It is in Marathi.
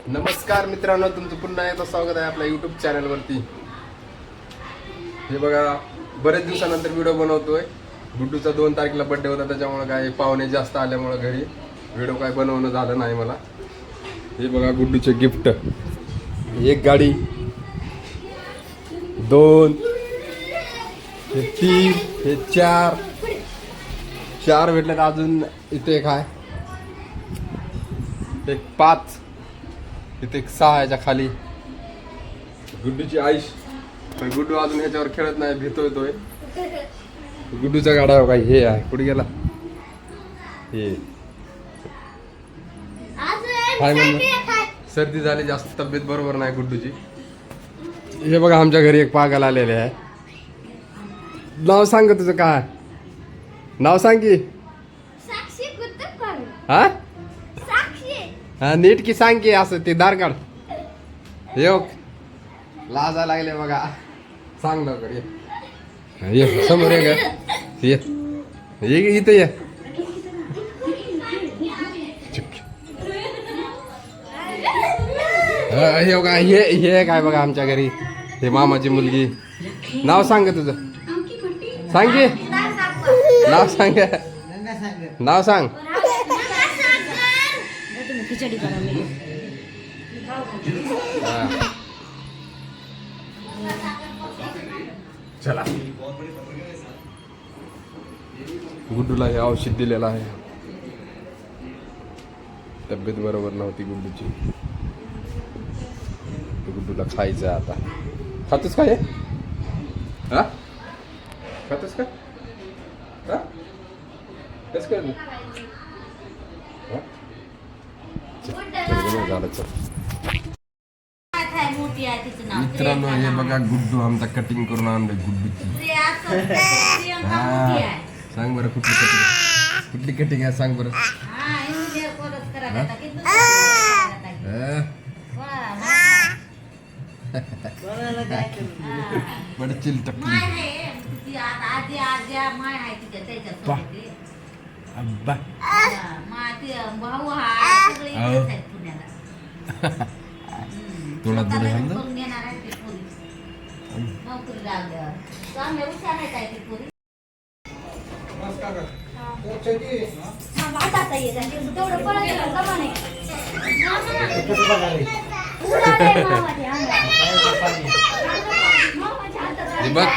नमस्कार मित्रांनो, तुमचं पुन्हा एकदा स्वागत आहे आपल्या युट्यूब चॅनलवरती. हे बघा, बरेच दिवसानंतर व्हिडिओ बनवतोय. गुड्डूचा 2 तारखेला बर्थडे होता, त्याच्यामुळे काय पाहुणे जास्त आल्यामुळे घरी व्हिडिओ काय बनवणं झालं नाही मला. हे बघा गुड्डूचे गिफ्ट. एक गाडी, 2, हे 3, हे 4 भेटलेत. अजून इथे एक आहे, एक 5, इथे एक 6 याच्या खाली. गुड्डूची आईश. पण गुड्डू अजून ह्याच्यावर खेळत नाही, भीतोय तोय. गुड्डूचा गाडा काय हे आहे, कुठे गेला हे काय म्हणलं, सर्दी झाली जास्त, तब्येत बरोबर नाही गुड्डूची. हे बघा आमच्या घरी एक पागल आलेले आहे. नाव सांग तुझं काय नाव, सांग की. हा हा नीट की सांग की. असं ते दार काढ. येऊ लाजा लागले बघा. सांग लवकर. ये समोर ये ग. ये इथं ये. हे बघा, हे काय बघा आमच्या घरी, हे मामाची मुलगी. नाव सांग तुझं, सांग की. नाव सांग, नाव सांग. चला, गुड्डूला हे औषध दिलेलं आहे. तब्येत बरोबर नव्हती गुड्डूची. गुड्डूला खायचं आता. खातोस का हे? हा खातोस का? हा कस काय झालं. चल मित्रांनो, हे बघा गुड्डू आमचा कटिंग करून आणलं. गुड्डूची सांग बरं, कुठली कटिंग आहे सांग बरं. बडचिल टपली अब्बा थोडा दूर आहे ना. बघ